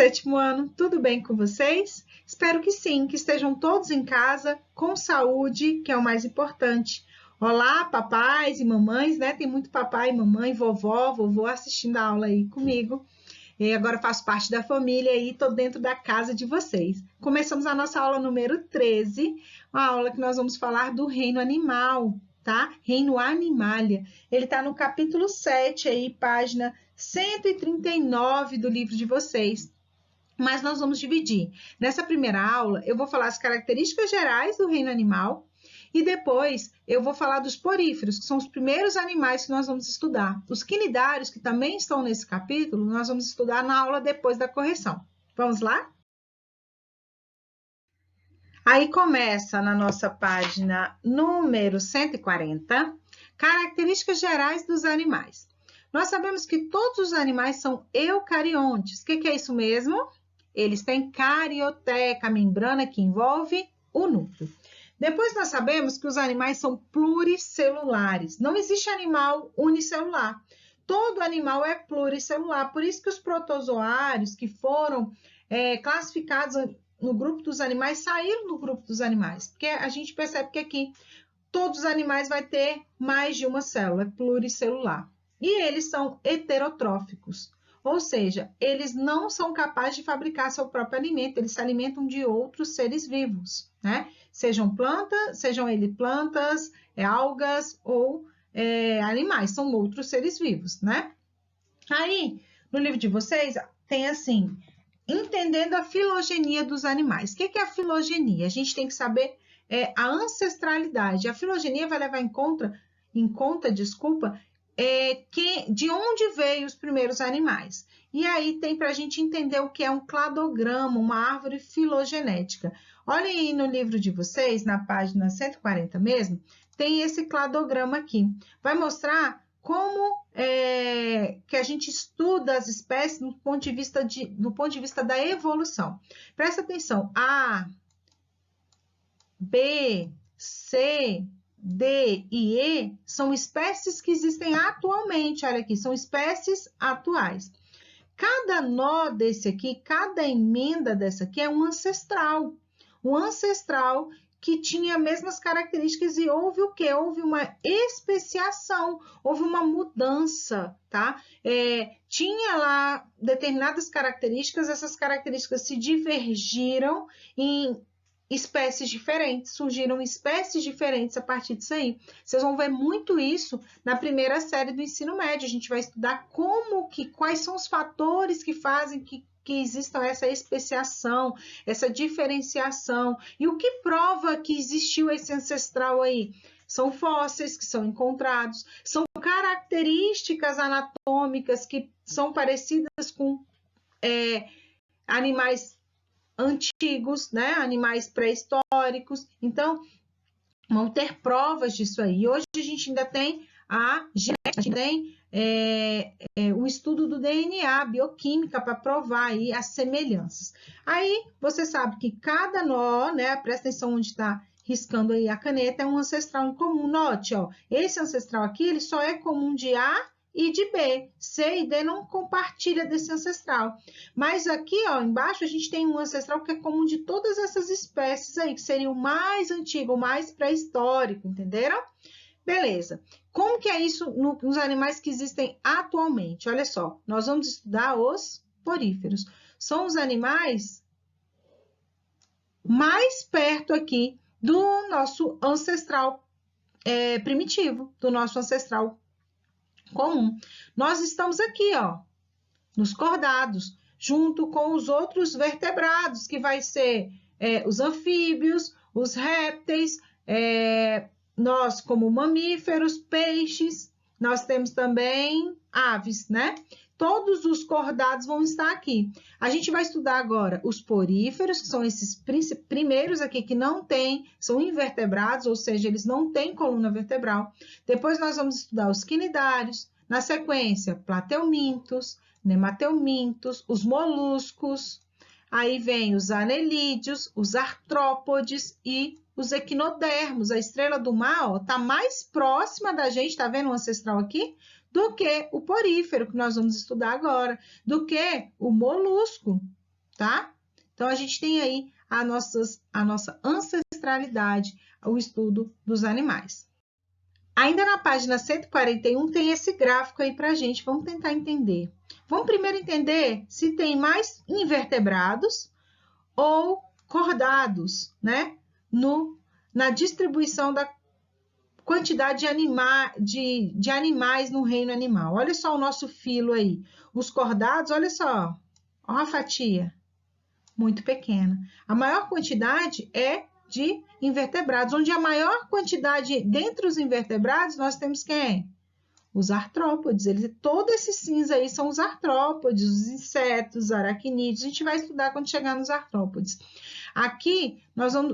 7º ano, tudo bem com vocês? Espero que sim, que estejam todos em casa, com saúde, que é o mais importante. Olá, papais e mamães, né? Tem muito papai, mamãe, vovó, vovô assistindo a aula aí comigo. E agora faço parte da família e estou dentro da casa de vocês. Começamos a nossa aula número 13, uma aula que nós vamos falar do reino animal, tá? Reino Animalia. Ele está no capítulo 7, aí, página 139 do livro de vocês. Mas nós vamos dividir. Nessa primeira aula, eu vou falar as características gerais do reino animal e depois eu vou falar dos poríferos, que são os primeiros animais que nós vamos estudar. Os quinidários, que também estão nesse capítulo, nós vamos estudar na aula depois da correção. Vamos lá? Aí começa na nossa página número 140, características gerais dos animais. Nós sabemos que todos os animais são eucariontes. O que é isso mesmo? Eles têm carioteca, a membrana que envolve o núcleo. Depois nós sabemos que os animais são pluricelulares. Não existe animal unicelular. Todo animal é pluricelular. Por isso que os protozoários que foram classificados no grupo dos animais saíram do grupo dos animais. Porque a gente percebe que aqui todos os animais vão ter mais de uma célula, é pluricelular. E eles são heterotróficos. Ou seja, eles não são capazes de fabricar seu próprio alimento, eles se alimentam de outros seres vivos, né? Sejam eles plantas, algas ou animais, são outros seres vivos, né? Aí, no livro de vocês, tem assim, entendendo a filogenia dos animais. O que é a filogenia? A gente tem que saber a ancestralidade. A filogenia vai levar em conta, de onde veio os primeiros animais. E aí tem para a gente entender o que é um cladograma, uma árvore filogenética. Olhem aí no livro de vocês, na página 140 mesmo, tem esse cladograma aqui. Vai mostrar como que a gente estuda as espécies do ponto de vista da evolução. Presta atenção, A, B, C, D e E são espécies que existem atualmente, olha aqui, são espécies atuais. Cada nó desse aqui, cada emenda dessa aqui é um ancestral que tinha as mesmas características e houve o quê? Houve uma especiação, houve uma mudança, tá? Tinha lá determinadas características, essas características se divergiram em espécies diferentes, surgiram espécies diferentes a partir disso aí. Vocês vão ver muito isso na primeira série do ensino médio. A gente vai estudar quais são os fatores que fazem que exista essa especiação, essa diferenciação. E o que prova que existiu esse ancestral aí? São fósseis que são encontrados, são características anatômicas que são parecidas com animais antigos, né? Animais pré-históricos. Então, vão ter provas disso aí. E hoje a gente ainda tem a genética, a gente tem o estudo do DNA, bioquímica, para provar aí as semelhanças. Aí, você sabe que cada nó, né? Presta atenção onde está riscando aí a caneta, é um ancestral em comum. Note, ó, esse ancestral aqui, ele só é comum de A e de B. C e D não compartilha desse ancestral. Mas aqui, ó, embaixo, a gente tem um ancestral que é comum de todas essas espécies aí, que seria o mais antigo, o mais pré-histórico, entenderam? Beleza. Como que é isso nos animais que existem atualmente? Olha só, nós vamos estudar os poríferos. São os animais mais perto aqui do nosso ancestral primitivo, do nosso ancestral comum. Nós estamos aqui, ó, nos cordados, junto com os outros vertebrados, que vai ser os anfíbios, os répteis, nós como mamíferos, peixes, nós temos também aves, né? Todos os cordados vão estar aqui. A gente vai estudar agora os poríferos, que são esses primeiros aqui que não têm, são invertebrados, ou seja, eles não têm coluna vertebral. Depois nós vamos estudar os quinidários, na sequência, plateumintos, nemateumintos, os moluscos, aí vem os anelídeos, os artrópodes e os equinodermos. A estrela do mar está mais próxima da gente, tá vendo o ancestral aqui? Do que o porífero, que nós vamos estudar agora, do que o molusco. tá? Então, a gente tem aí a nossa ancestralidade, o estudo dos animais. Ainda na página 141 tem esse gráfico aí para a gente, vamos tentar entender. Vamos primeiro entender se tem mais invertebrados ou cordados, né? Na distribuição da quantidade de animais no reino animal. Olha só o nosso filo aí. Os cordados, olha só, olha a fatia, muito pequena. A maior quantidade é de invertebrados, onde a maior quantidade dentre os invertebrados nós temos quem? Os artrópodes. Todo esse cinza aí são os artrópodes, os insetos, os aracnídeos. A gente vai estudar quando chegar nos artrópodes. Aqui,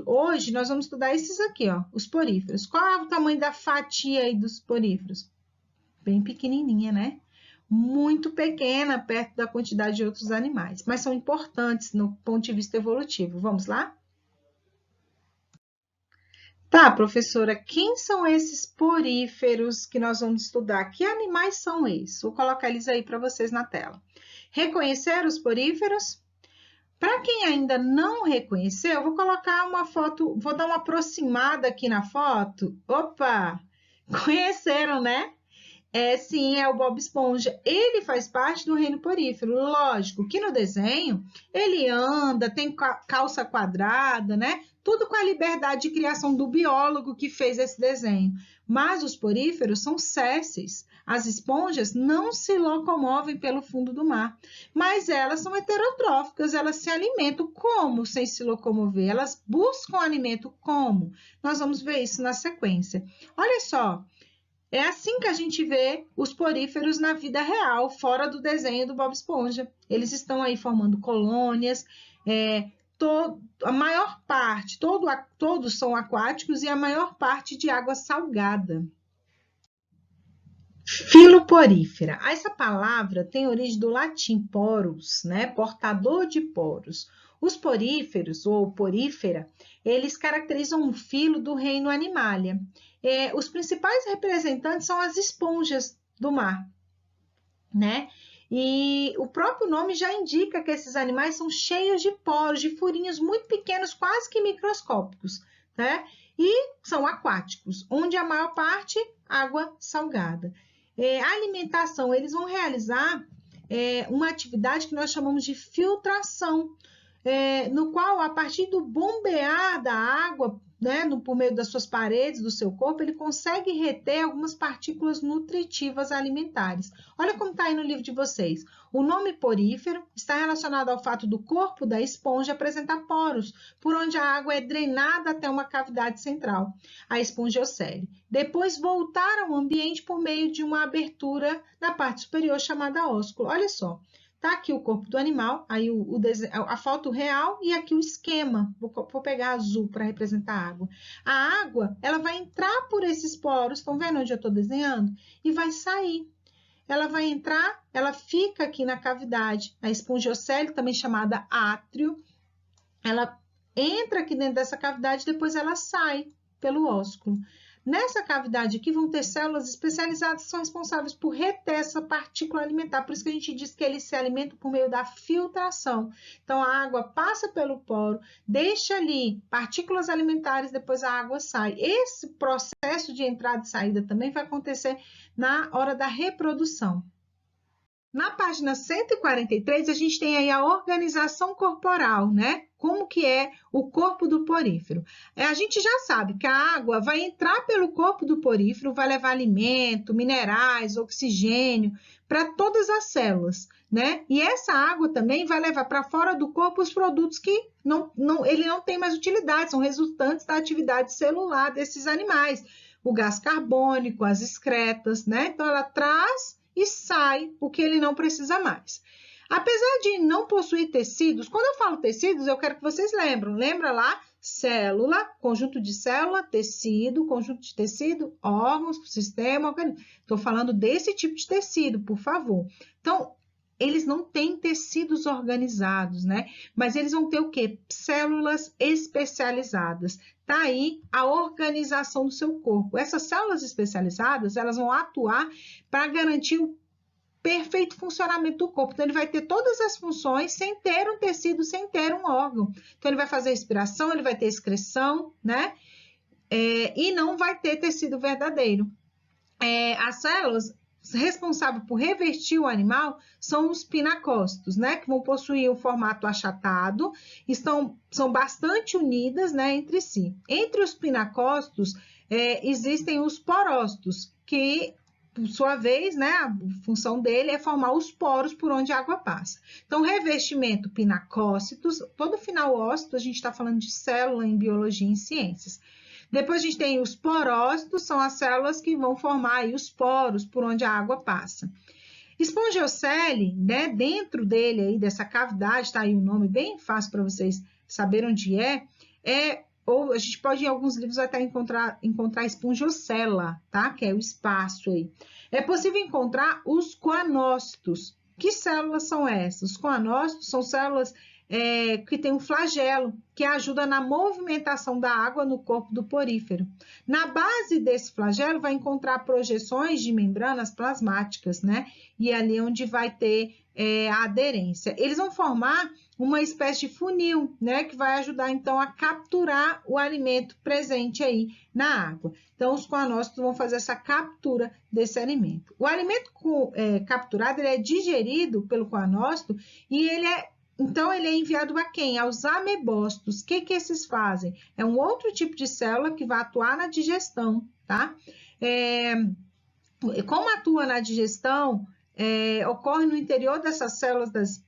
hoje, nós vamos estudar esses aqui, ó, os poríferos. Qual é o tamanho da fatia aí dos poríferos? Bem pequenininha, né? Muito pequena, perto da quantidade de outros animais, mas são importantes no ponto de vista evolutivo. Vamos lá? Tá, professora, quem são esses poríferos que nós vamos estudar? Que animais são esses? Vou colocar eles aí para vocês na tela. Reconhecer os poríferos? Para quem ainda não reconheceu, eu vou colocar uma foto, vou dar uma aproximada aqui na foto. Opa! Conheceram, né? Sim, é o Bob Esponja. Ele faz parte do reino porífero. Lógico que no desenho ele anda, tem calça quadrada, né? Tudo com a liberdade de criação do biólogo que fez esse desenho. Mas os poríferos são sésseis. As esponjas não se locomovem pelo fundo do mar, mas elas são heterotróficas, elas se alimentam como sem se locomover? Elas buscam alimento como? Nós vamos ver isso na sequência. Olha só, é assim que a gente vê os poríferos na vida real, fora do desenho do Bob Esponja. Eles estão aí formando colônias, a maior parte, todos são aquáticos e a maior parte de água salgada. Filoporífera. Essa palavra tem origem do latim porus, né? Portador de poros. Os poríferos, ou porífera, eles caracterizam um filo do reino Animalia. Os principais representantes são as esponjas do mar, né? E o próprio nome já indica que esses animais são cheios de poros, de furinhos muito pequenos, quase que microscópicos, né? E são aquáticos, onde a maior parte água salgada. A alimentação, eles vão realizar uma atividade que nós chamamos de filtração, no qual, a partir do bombear da água, né, por meio das suas paredes, do seu corpo, ele consegue reter algumas partículas nutritivas alimentares. Olha como está aí no livro de vocês. O nome porífero está relacionado ao fato do corpo da esponja apresentar poros, por onde a água é drenada até uma cavidade central, a espongiocele. Depois voltar ao ambiente por meio de uma abertura na parte superior chamada ósculo. Olha só. Tá aqui o corpo do animal, aí a foto real e aqui o esquema. Vou pegar azul para representar a água. A água, ela vai entrar por esses poros, estão vendo onde eu estou desenhando? E vai sair. Ela vai entrar, ela fica aqui na cavidade. A espongiocele, também chamada átrio, ela entra aqui dentro dessa cavidade, depois ela sai pelo ósculo. Nessa cavidade aqui vão ter células especializadas que são responsáveis por reter essa partícula alimentar. Por isso que a gente diz que eles se alimentam por meio da filtração. Então, a água passa pelo poro, deixa ali partículas alimentares, depois a água sai. Esse processo de entrada e saída também vai acontecer na hora da reprodução. Na página 143, a gente tem aí a organização corporal, né? Como que é o corpo do porífero. A gente já sabe que a água vai entrar pelo corpo do porífero, vai levar alimento, minerais, oxigênio para todas as células, né? E essa água também vai levar para fora do corpo os produtos que ele não tem mais utilidade, são resultantes da atividade celular desses animais. O gás carbônico, as excretas, né? Então, ela traz e sai o que ele não precisa mais. Apesar de não possuir tecidos, quando eu falo tecidos, eu quero que vocês lembrem. Lembra lá? Célula, conjunto de célula, tecido, conjunto de tecido, órgãos, sistema, organismo. Estou falando desse tipo de tecido, por favor. Então, eles não têm tecidos organizados, né? Mas eles vão ter o quê? Células especializadas. Tá aí a organização do seu corpo. Essas células especializadas, elas vão atuar para garantir o perfeito funcionamento do corpo. Então, ele vai ter todas as funções sem ter um tecido, sem ter um órgão. Então, ele vai fazer respiração, ele vai ter excreção, né? E não vai ter tecido verdadeiro. As células responsáveis por revestir o animal são os pinacócitos, né? Que vão possuir um formato achatado, são bastante unidas, né, entre si. Entre os pinacócitos, existem os porócitos, que, por sua vez, né, a função dele é formar os poros por onde a água passa. Então, revestimento pinacócitos, todo final ósseo, a gente está falando de célula em biologia e em ciências. Depois a gente tem os porócitos, são as células que vão formar aí os poros por onde a água passa. Espongiocele, né, dentro dele aí, dessa cavidade, tá aí o nome bem fácil para vocês saberem onde ou a gente pode em alguns livros até encontrar espongiocela, tá? Que é o espaço aí. É possível encontrar os coanócitos. Que células são essas? Os coanócitos são células que tem um flagelo, que ajuda na movimentação da água no corpo do porífero. Na base desse flagelo vai encontrar projeções de membranas plasmáticas, né? E ali onde vai ter a aderência. Eles vão formar uma espécie de funil, né? Que vai ajudar, então, a capturar o alimento presente aí na água. Então, os coanócitos vão fazer essa captura desse alimento. O alimento capturado, ele é digerido pelo coanócito e então, ele é enviado a quem? Aos amebócitos. O que esses fazem? É um outro tipo de célula que vai atuar na digestão, tá? Como atua na digestão, ocorre no interior dessas células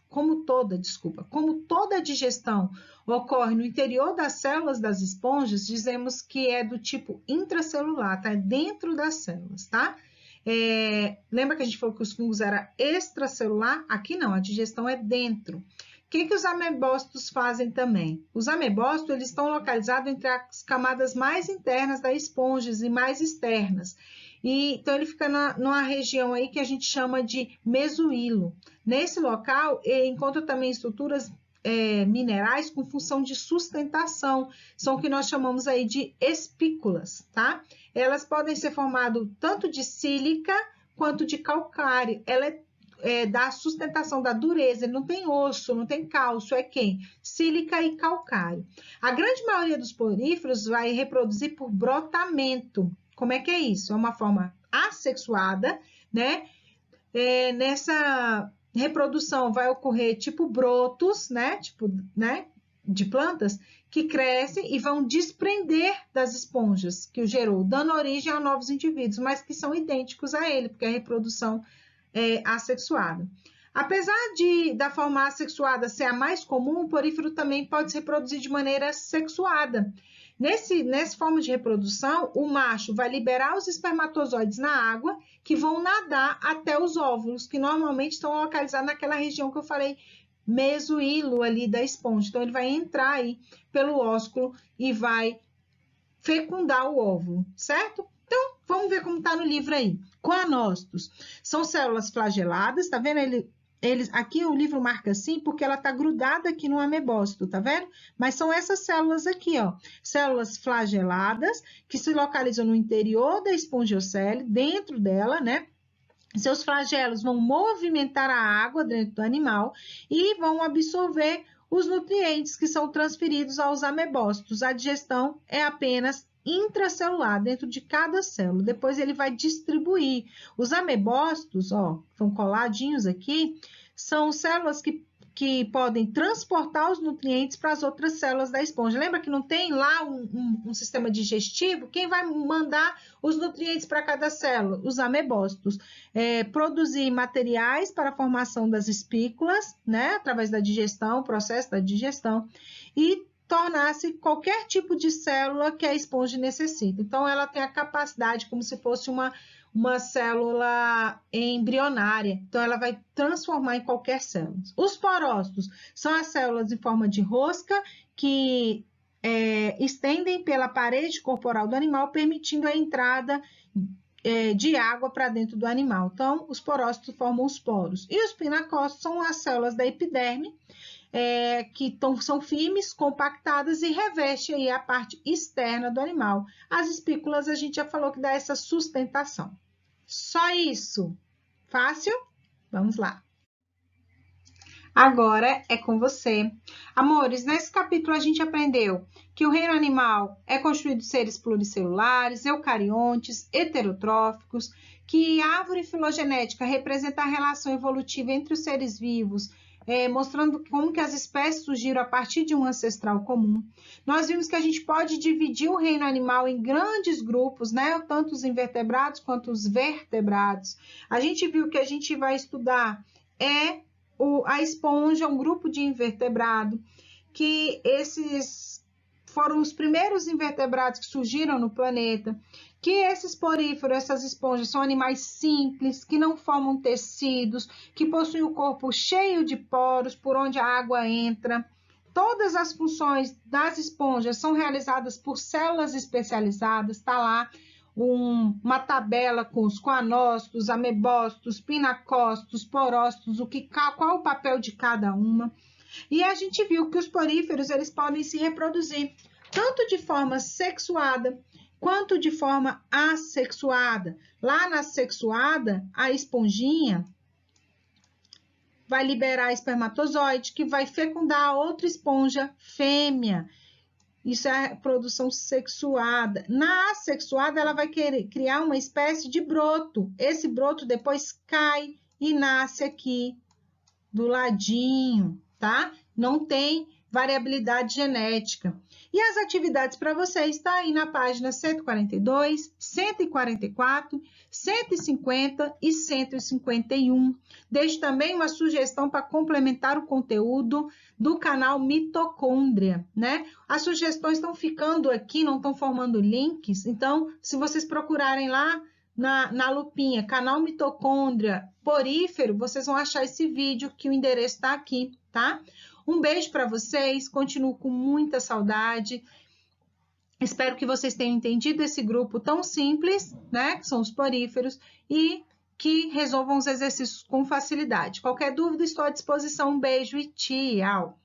como toda digestão ocorre no interior das células das esponjas, dizemos que é do tipo intracelular, tá? É dentro das células, tá? Lembra que a gente falou que os fungos eram extracelular? Aqui não, a digestão é dentro. O que os amebócitos fazem também? Os amebócitos, eles estão localizados entre as camadas mais internas das esponjas e mais externas. Então, ele fica numa região aí que a gente chama de mesoílo. Nesse local, encontra também estruturas minerais com função de sustentação, são o que nós chamamos aí de espículas, tá? Elas podem ser formadas tanto de sílica quanto de calcário. Ela dá sustentação, da dureza, ele não tem osso, não tem cálcio, sílica e calcário. A grande maioria dos poríferos vai reproduzir por brotamento. Como é que é isso? É uma forma assexuada, né? Nessa reprodução vai ocorrer tipo brotos, né? De plantas que crescem e vão desprender das esponjas que o gerou, dando origem a novos indivíduos, mas que são idênticos a ele, porque a reprodução é assexuada. Apesar da forma assexuada ser a mais comum, o porífero também pode se reproduzir de maneira sexuada. Nessa forma de reprodução, o macho vai liberar os espermatozoides na água, que vão nadar até os óvulos, que normalmente estão localizados naquela região que eu falei, mesoílo ali da esponja. Então, ele vai entrar aí pelo ósculo e vai fecundar o óvulo, certo? Então, vamos ver como está no livro aí. Coanócitos são células flageladas, tá vendo? Aqui o livro marca assim porque ela está grudada aqui no amebócito, tá vendo? Mas são essas células aqui, ó. Células flageladas que se localizam no interior da espongiocele, dentro dela, né? Seus flagelos vão movimentar a água dentro do animal e vão absorver os nutrientes que são transferidos aos amebócitos. A digestão é apenas intracelular, dentro de cada célula. Depois ele vai distribuir. Os amebócitos, ó, estão coladinhos aqui, são células que podem transportar os nutrientes para as outras células da esponja. Lembra que não tem lá um sistema digestivo? Quem vai mandar os nutrientes para cada célula? Os amebócitos. Produzir materiais para a formação das espículas, né? Através da digestão, processo da digestão, e tornar-se qualquer tipo de célula que a esponja necessita. Então, ela tem a capacidade, como se fosse uma célula embrionária. Então, ela vai transformar em qualquer célula. Os porócitos são as células em forma de rosca que estendem pela parede corporal do animal, permitindo a entrada de água para dentro do animal. Então, os porócitos formam os poros. E os pinacócitos são as células da epiderme, que são firmes, compactadas e revestem aí a parte externa do animal. As espículas, a gente já falou que dá essa sustentação. Só isso? Fácil? Vamos lá. Agora é com você. Amores, nesse capítulo a gente aprendeu que o reino animal é constituído de seres pluricelulares, eucariontes, heterotróficos, que a árvore filogenética representa a relação evolutiva entre os seres vivos, mostrando como que as espécies surgiram a partir de um ancestral comum. Nós vimos que a gente pode dividir o reino animal em grandes grupos, né? Tanto os invertebrados quanto os vertebrados. A gente viu que a gente vai estudar a esponja, um grupo de invertebrado, que esses foram os primeiros invertebrados que surgiram no planeta, que esses poríferos, essas esponjas, são animais simples, que não formam tecidos, que possuem o corpo cheio de poros por onde a água entra. Todas as funções das esponjas são realizadas por células especializadas, está lá uma tabela com os coanócitos, amebócitos, pinacócitos, porócitos, qual o papel de cada uma. E a gente viu que os poríferos eles podem se reproduzir tanto de forma sexuada quanto de forma assexuada. Lá na sexuada, a esponjinha vai liberar espermatozoide que vai fecundar a outra esponja fêmea. Isso é a produção sexuada. Na assexuada, ela vai querer criar uma espécie de broto. Esse broto depois cai e nasce aqui do ladinho, tá? Não tem variabilidade genética. E as atividades para vocês está aí na página 142, 144, 150 e 151. Deixo também uma sugestão para complementar o conteúdo do canal Mitocôndria, né? As sugestões estão ficando aqui, não estão formando links, então, se vocês procurarem lá na lupinha, canal Mitocôndria Porífero, vocês vão achar esse vídeo que o endereço está aqui, tá? Um beijo para vocês, continuo com muita saudade. Espero que vocês tenham entendido esse grupo tão simples, né? Que são os poríferos, e que resolvam os exercícios com facilidade. Qualquer dúvida, estou à disposição. Um beijo e tchau!